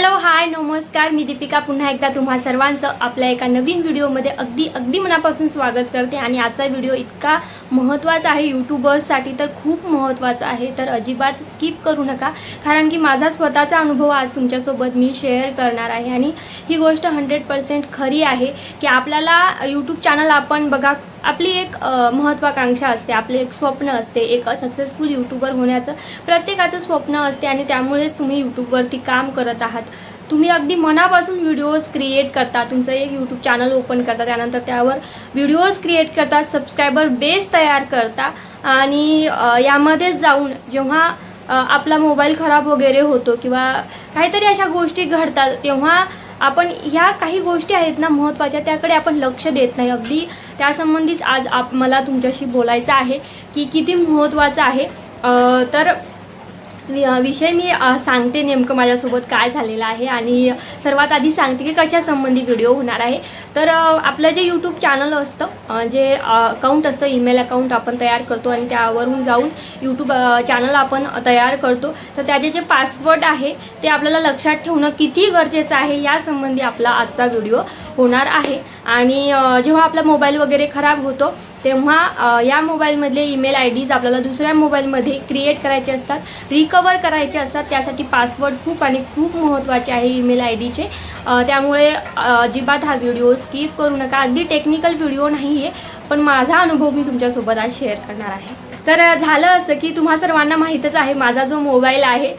Hello hi नमस्कार, मी दीपिका पुन्हा एकदा तुम्हा सर्वांचं आपल्या एका नवीन व्हिडिओमध्ये अगदी मनापासून स्वागत करते। आणि आजचा व्हिडिओ इतका महत्त्वाचा आहे यूट्यूबर्ससाठी, तर खूप महत्त्वाचा आहे, तर अजिबात स्किप करू नका, कारण की माझा स्वतःचा अनुभव आज तुमच्यासोबत मी शेअर करणार आहे। आणि ही गोष्ट 100% खरी आहे की आपल्याला यूट्यूब चॅनल आपण बघा, आपली एक महत्त्वाकांक्षा असते, आपले एक स्वप्न असते, एक सक्सेसफुल यूट्यूबर होण्याचं प्रत्येकाचं स्वप्न असते। आणि त्यामुळेच तुम्ही यूट्यूबवरती काम करत आहात, तुम्ही अगदी मनापासून व्हिडिओज क्रिएट करता, तुमचं एक यूट्यूब चॅनल ओपन करता, त्यानंतर त्यावर व्हिडिओज क्रिएट करता, सबस्क्रायबर बेस तयार करता। आणि यामध्ये जाऊन जेव्हा आपला मोबाईल खराब वगैरे होतो किंवा काहीतरी अशा गोष्टी घडतात, तेव्हा आपण ह्या काही गोष्टी आहेत ना महत्त्वाच्या, त्याकडे आपण लक्ष देत नाही। अगदी त्यासंबंधीच आज मला तुमच्याशी बोलायचं आहे की किती महत्त्वाचं आहे। तर विषय मी सांगते नेमकं माझ्यासोबत काय झालेलं आहे। आणि सर्वात आधी सांगते की कशा संबंधी व्हिडिओ होणार आहे। तर आपलं जे यूट्यूब चॅनल असतं, जे अकाउंट असतं, ईमेल अकाउंट आपण तयार करतो आणि त्यावरून जाऊन यूट्यूब चॅनल आपण तयार करतो, तर त्याचे जे पासवर्ड आहे ते आपल्याला लक्षात ठेवणं किती गरजेचं आहे यासंबंधी आपला आजचा व्हिडिओ होणार आहे। आणि जेव्हा आपला मोबाईल वगैरे खराब होतो तेव्हा या मोबाईलमधले ईमेल आयडीज आपल्याला दुसऱ्या मोबाईलमध्ये क्रिएट करायचे असतात, रिकवर करायचे असतात। त्यासाठी पासवर्ड खूप महत्त्वाचे आहे ईमेल आयडीचे। त्यामुळे अजिबात हा व्हिडिओ स्किप करू नका। अगदी टेक्निकल व्हिडिओ नाही आहे, पण माझा अनुभव मी तुमच्यासोबत आज शेअर करणार आहे। तर झालं असं की तुम्हा सर्वांना माहीतच आहे, माझा जो मोबाईल आहे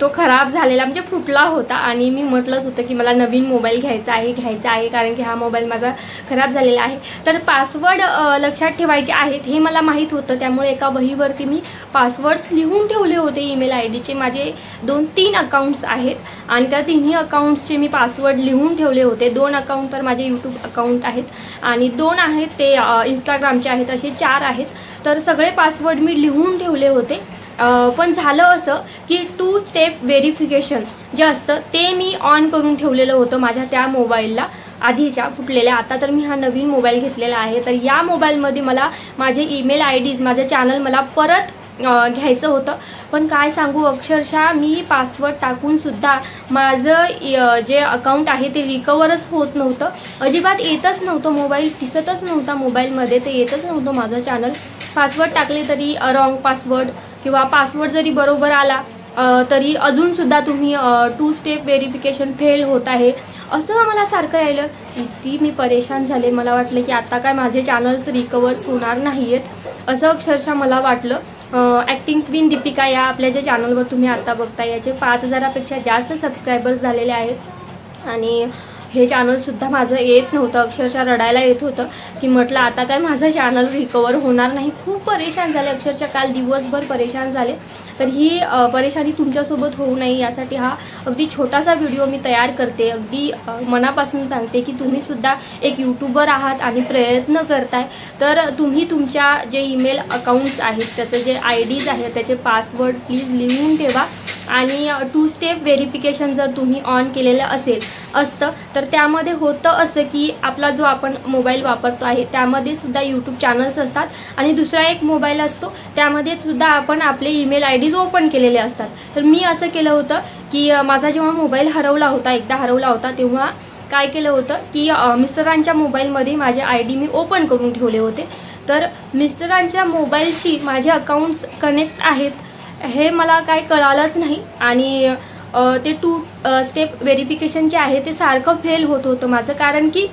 तो खराब झालेला, म्हणजे फुटला होता। आणि मी म्हटलंच होतं की मला नवीन मोबाईल घ्यायचा आहे, कारण की हा मोबाईल माझा खराब झालेला आहे। तर पासवर्ड लक्षात ठेवायचे आहेत हे मला माहीत होतं, त्यामुळे एका वहीवरती मी पासवर्ड्स लिहून ठेवले होते ईमेल आयडीचे। माझे 2-3 अकाउंट्स आहेत आणि त्या तिन्ही अकाउंट्सचे मी पासवर्ड लिहून ठेवले होते। 2 अकाउंट तर माझे यूट्यूब अकाउंट आहेत आणि 2 आहेत ते इंस्टाग्रामचे आहेत, असे 4 आहेत। तर सगळे पासवर्ड मी लिहून ठेवले होते। पण झालं असं की 2 स्टेप व्हेरिफिकेशन जे असतं ते मी ऑन करून ठेवलेलं होतं माझ्या त्या मोबाईलला, आधीच्या फुटलेल्या। आता तर मी हा नवीन मोबाईल घेतलेला आहे, तर या मोबाईलमध्ये मला माझे ईमेल आयडीज, माझं चॅनल मला परत घ्यायचं होतं। पण काय सांगू, अक्षरशः मी पासवर्ड टाकूनसुद्धा माझं जे अकाउंट आहे ते रिकवरच होत नव्हतं, अजिबात येतच नव्हतं, मोबाईल दिसतच नव्हता मोबाईलमध्ये, ते येतच नव्हतं माझं चॅनल। पासवर्ड टाकले तरी रॉंग पासवर्ड, किंवा पासवर्ड जरी बरोबर आला तरी अजूनसुद्धा तुम्ही 2 स्टेप व्हेरिफिकेशन फेल होत आहे, असं मला सारखं यायलं। इतकी मी परेशान झाले, मला वाटलं की आता काय माझे चॅनल्स रिकवर्स होणार नाही आहेत, असं अक्षरशः मला वाटलं। ॲक्टिंग क्वीन दीपिका या आपल्या ज्या चॅनलवर तुम्ही आता बघता, याचे 5000पेक्षा जास्त सबस्क्रायबर्स झालेले आहेत। आणि हे चॅनलसुद्धा माझं येत नव्हतं, अक्षरशः रडायला येत होतं की म्हटलं आता काय माझं चॅनल रिकवर होणार नाही। खूप परेशान झाले, अक्षरशः काल दिवसभर परेशान झाले। तर ही परेशानी तुमच्यासोबत होऊ नये यासाठी हा अगदी छोटासा व्हिडिओ मी तयार करते। अगदी मनापासून सांगते की तुम्हीसुद्धा एक यूट्यूबर आहात आणि प्रयत्न करताय, तर तुम्ही तुमच्या जे ईमेल अकाउंट्स आहेत, त्याचे जे आयडीज आहेत, त्याचे पासवर्ड प्लीज लिहून ठेवा। आणि 2 स्टेप व्हेरिफिकेशन जर तुम्ही ऑन केलेलं असतं तर त्यामध्ये होतं असं की आपला जो आपण मोबाईल वापरतो आहे त्यामध्ये सुद्धा यूट्यूब चॅनल्स असतात आणि दुसरा एक मोबाईल असतो त्यामध्ये सुद्धा आपण आपले ईमेल आयडीज ओपन केलेले असतात। तर मी असं केलं होतं की माझा जेव्हा मोबाईल एकदा हरवला होता तेव्हा काय केलं होतं की मिस्टरांच्या मोबाईलमध्ये माझे आयडी मी ओपन करून ठेवले होते। तर मिस्टरांच्या मोबाईलशी माझे अकाउंट्स कनेक्ट आहेत हे मला काय कळालंच नाही। आणि ते 2 स्टेप व्हेरिफिकेशन जे आहे ते सारखं फेल होत होतं माझं, कारण की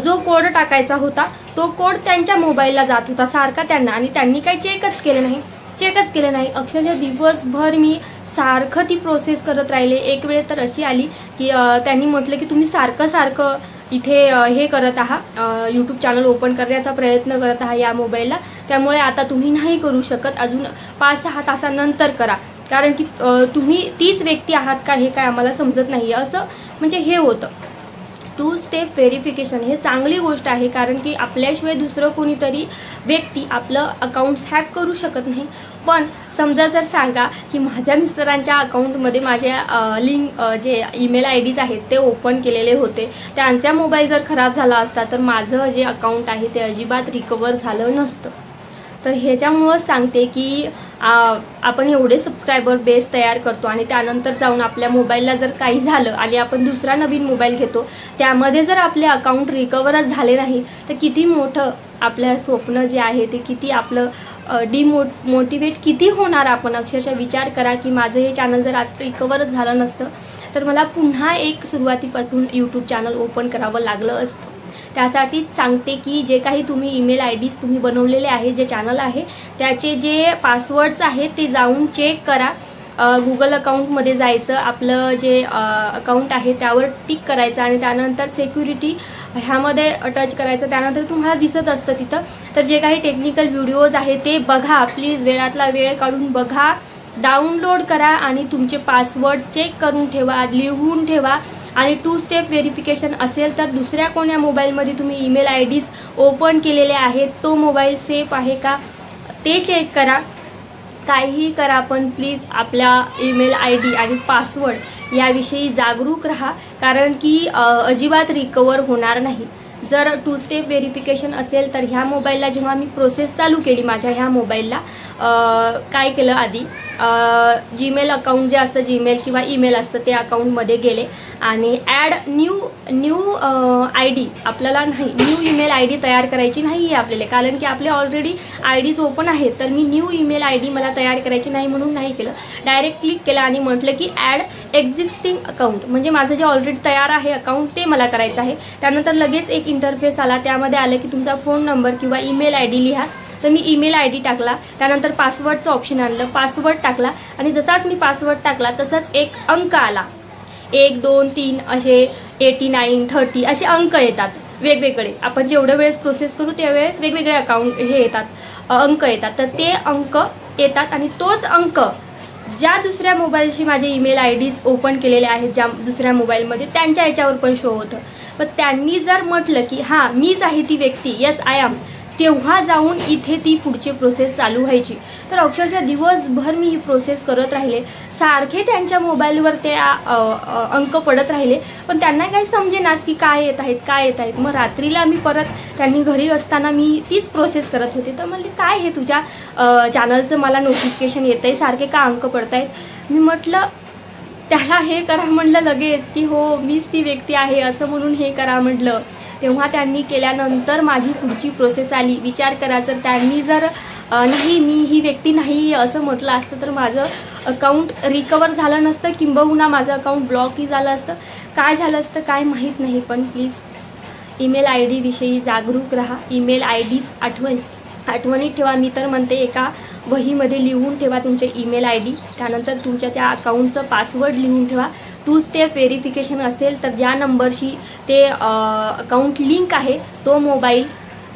जो कोड टाकायचा होता तो कोड त्यांच्या मोबाईलला जात होता सारखा त्यांना, आणि त्यांनी काही चेकच केलं नाही। अक्षरशः दिवसभर मी सारखं ती प्रोसेस करत राहिले। एक वेळ तर अशी आली की त्यांनी म्हटलं की तुम्ही सारखं इथे हे करत आहात, यूट्यूब चॅनल ओपन करण्याचा प्रयत्न करत आहात या मोबाईलला, त्यामुळे आता तुम्ही नाही करू शकत, अजून 5-6 तासानंतर करा, कारण की तुम्ही तीच व्यक्ती आहात का हे काय आम्हाला समजत नाही, असं म्हणजे हे होतं। 2 स्टेप व्हेरिफिकेशन हे चांगली गोष्ट आहे, कारण की आपल्याशिवाय दुसरं कोणीतरी व्यक्ती आपलं अकाउंट्स हॅक करू शकत नाही। पण समजा जर सांगा की माझ्या मिस्टरांच्या अकाउंटमध्ये माझ्या लिंक जे ईमेल आयडीज आहेत ते ओपन केलेले होते, त्यांचा मोबाईल जर खराब झाला असता तर माझं जे अकाउंट आहे ते अजिबात रिकवर झालं नसतं। तर ह्याच्यामुळं सांगते की आपण एवढे सबस्क्रायबर बेस तयार करतो आणि त्यानंतर जाऊन आपल्या मोबाईलला जर काही झालं आणि आपण दुसरा नवीन मोबाईल घेतो, त्यामध्ये जर आपले अकाउंट रिकवरच झाले नाही तर किती मोठं आपलं स्वप्न जे आहे ते किती आपलं मोटिवेट किती होणार. आपण अक्षरशः विचार करा की माझं हे चॅनल जर आज रिकवरच झालं नसतं तर मला पुन्हा एक सुरुवातीपासून यूट्यूब चॅनल ओपन करावं लागलं असतं. त्यासाठीच सांगते की जे काही तुम्ही ईमेल आयडीज तुम्ही बनवलेले आहे, जे चॅनल आहे त्याचे जे पासवर्ड्स आहेत ते जाऊन चेक करा. गुगल अकाउंटमध्ये जायचं, आपलं जे अकाउंट आहे त्यावर टिक करायचं आणि त्यानंतर सिक्युरिटी ह्यामध्ये टच करायचं. त्यानंतर तुम्हाला दिसत असतं तिथं. तर जे काही टेक्निकल व्हिडिओज आहे ते बघा, प्लीज वेळातला वेळ काढून बघा, डाउनलोड करा आणि तुमचे पासवर्ड चेक करून ठेवा, लिहून ठेवा. आणि 2 स्टेप व्हेरिफिकेशन असेल तर दुसऱ्या कोण्या मोबाईलमध्ये तुम्ही ईमेल आयडीज ओपन केलेले आहेत, तो मोबाईल सेफ आहे का ते चेक करा. काहीही करा पण प्लीज आपल्या ईमेल आयडी आणि पासवर्ड याविषयी जागरूक राहा, कारण की अजिबात रिकवर होणार नाही. जर 2 स्टेप व्हेरिफिकेशन असेल तर ह्या मोबाईलला जेव्हा मी प्रोसेस चालू केली, माझ्या ह्या मोबाईलला काय केलं, आधी जीमेल अकाउंट जे असतं, जीमेल किंवा ईमेल असतं ते अकाउंटमध्ये गेले आणि ॲड न्यू आय डी, आपल्याला नाही न्यू ईमेल आय डी तयार करायची नाही आहे आपल्याला, कारण की आपले ऑलरेडी आय डीज ओपन आहेत. तर मी न्यू ईमेल आय डी मला तयार करायची नाही म्हणून नाही केलं, डायरेक्ट क्लिक केलं आणि म्हटलं की ॲड एक्झिस्टिंग अकाउंट, म्हणजे माझं जे ऑलरेडी तयार आहे अकाउंट ते मला करायचं आहे. त्यानंतर लगेच एक इंटरफेस आला, त्यामध्ये आलं की तुमचा फोन नंबर किंवा ईमेल आय डी लिहा. तर मी ईमेल आय डी टाकला, त्यानंतर पासवर्डचं ऑप्शन आणलं, पासवर्ड टाकला आणि जसाच मी पासवर्ड टाकला तसाच एक अंक आला, 1 2 3 असे 89 30 असे अंक येतात वेगवेगळे. आपण जेवढ्या वेळेस प्रोसेस करू त्यावेळेस वेगवेगळे अकाउंट हे येतात, अंक येतात. तर ते अंक येतात आणि तोच अंक ज्या दुसऱ्या मोबाईलशी माझे ईमेल आय डीज ओपन केलेले आहेत, ज्या दुसऱ्या मोबाईलमध्ये, त्यांच्या याच्यावर पण शो होतं. पण त्यांनी जर म्हटलं की हां मीच आहे ती व्यक्ती, येस आय एम, तेव्हा जाऊन इथे ती पुढची प्रोसेस चालू व्हायची. तर अक्षरशः दिवसभर मी ही प्रोसेस करत राहिले, सारखे त्यांच्या मोबाईलवर ते अंक पडत राहिले, पण त्यांना काही समजेनाच की काय येत आहेत. मग रात्रीला मी परत, त्यांनी घरी असताना मी तीच प्रोसेस करत होते. तर म्हणले काय हे तुझ्या चॅनलचं मला नोटिफिकेशन येतं आहे, सारखे का अंक पडत आहेत. मी म्हटलं त्याला हे करा म्हणलं लगेच की हो मीच ती व्यक्ती आहे असं म्हणून हे करा म्हटलं. तेव्हा त्यांनी केल्यानंतर माझी पुढची प्रोसेस आली. विचार करा, जर त्यांनी जर नाही मी ही व्यक्ती नाही असं म्हटलं असतं तर माझं अकाउंट रिकवर झालं नसतं, किंबहुना माझं अकाउंट ब्लॉकही झालं असतं, काय झालं असतं काय माहीत नाही. पण प्लीज ईमेल आय डीविषयी जागरूक राहा. ईमेल आय डीज आठवणीत ठेवा. मी तर म्हणते एका वहीमध्ये लिहून ठेवा तुमचे ईमेल आय डी, त्यानंतर तुमच्या त्या अकाउंटचं पासवर्ड लिहून ठेवा. 2 स्टेप व्हेरिफिकेशन असेल तर ज्या नंबरशी ते अकाउंट लिंक आहे तो मोबाईल,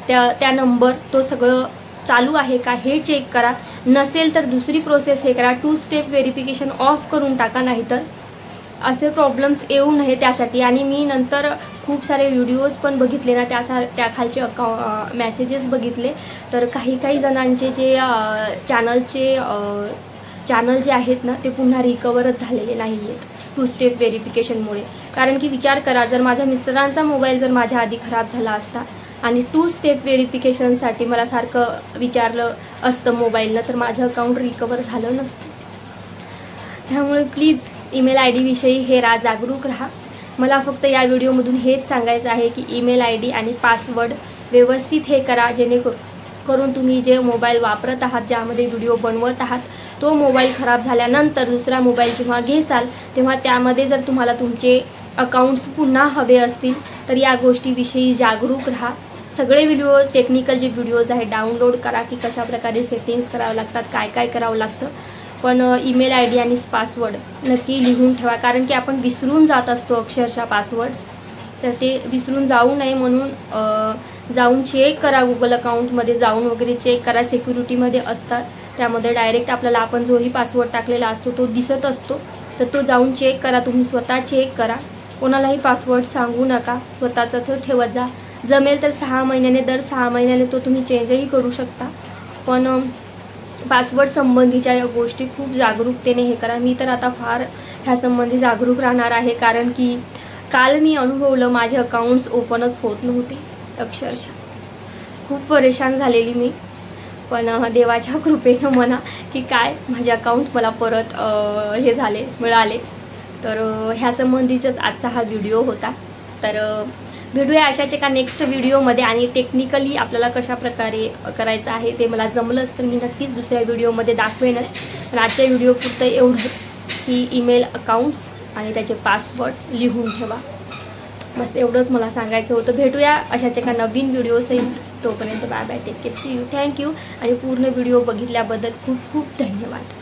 त्या नंबर तो सगळं चालू आहे का हे चेक करा. नसेल तर दुसरी प्रोसेस हे करा, 2 स्टेप व्हेरिफिकेशन ऑफ करून टाका, नाहीतर असे प्रॉब्लेम्स येऊ नये त्यासाठी. आणि मी नंतर खूप सारे व्हिडिओज पण बघितले ना, त्या खालचे मेसेजेस बघितले, तर काही जणांचे जे चॅनल जे आहेत ना ते पुन्हा रिकवरच झालेले नाही आहेत 2 स्टेप व्हेरिफिकेशनमुळे. कारण की विचार करा, जर माझ्या मिस्टरांचा मोबाईल जर माझ्या आधी खराब झाला असता आणि 2 स्टेप व्हेरिफिकेशनसाठी मला सारखं विचारलं असतं मोबाईलनं, तर माझं अकाउंट रिकवर झालं नसतं. त्यामुळे प्लीज ईमेल आय डीविषयी जागरूक राहा. मला फक्त या व्हिडिओमधून हेच सांगायचं आहे की ईमेल आय डी आणि पासवर्ड व्यवस्थित हे करा, जेणेकरून तुम्ही जे मोबाईल वापरत आहात, ज्यामध्ये व्हिडिओ बनवत आहात, तो मोबाईल खराब झाल्यानंतर दुसरा मोबाईल जेव्हा घेसाल तेव्हा त्यामध्ये जर तुम्हाला तुमचे अकाउंट्स पुन्हा हवे असतील तर या गोष्टीविषयी जागरूक राहा. सगळे व्हिडिओज, टेक्निकल जे व्हिडिओज आहेत डाउनलोड करा की कशाप्रकारे सेटिंग्स करावं लागतात, काय करावं लागतं. पण ईमेल आय डी आणि पासवर्ड नक्की लिहून ठेवा, कारण की आपण विसरून जात असतो अक्षरशः पासवर्ड्स. तर ते विसरून जाऊ नये म्हणून जाऊन चेक करा, गुगल अकाउंटमध्ये जाऊन वगैरे चेक करा. सिक्युरिटीमध्ये असतात, त्यामध्ये डायरेक्ट आपल्याला आपण जोही पासवर्ड टाकलेला असतो तो दिसत असतो. तर तो जाऊन चेक करा, तुम्ही स्वतः चेक करा. कोणालाही पासवर्ड सांगू नका, स्वतःचा तो ठेवत जा. जमेल तर 6 महिन्याने, दर 6 महिन्याने तो तुम्ही चेंजही करू शकता. पण पासवर्ड संबंधीच्या या गोष्टी खूप जागरूकतेने हे करा. मी तर आता फार ह्यासंबंधी जागरूक राहणार आहे, कारण की काल मी अनुभवलं, माझे अकाउंट्स ओपनच होत नव्हते. अक्षरशः खूप परेशान झालेली मी. पण देवाच्या कृपेनं म्हणा की काय माझे अकाउंट मला परत मिळाले. तर ह्या संबंधीचाच आजचा हा व्हिडिओ होता. तर भेटूया अशाच एका नेक्स्ट व्हिडिओमध्ये. आणि टेक्निकली आपल्याला कशा प्रकारे करायचं आहे ते मला जमलंच तर मी नक्कीच दुसऱ्या व्हिडिओमध्ये दाखवेनच. पण आजच्या व्हिडिओ पुरतं एवढंच की ईमेल अकाउंट्स आणि त्याचे पासवर्ड्स लिहून ठेवा. बस एवढंच मला सांगायचं होतं. भेटूया अशाच एका नवीन व्हिडिओसहित. तोपर्यंत bye bye, take care, see you, thank you. आणि पूर्ण व्हिडिओ बघितल्याबद्दल खूप खूप धन्यवाद.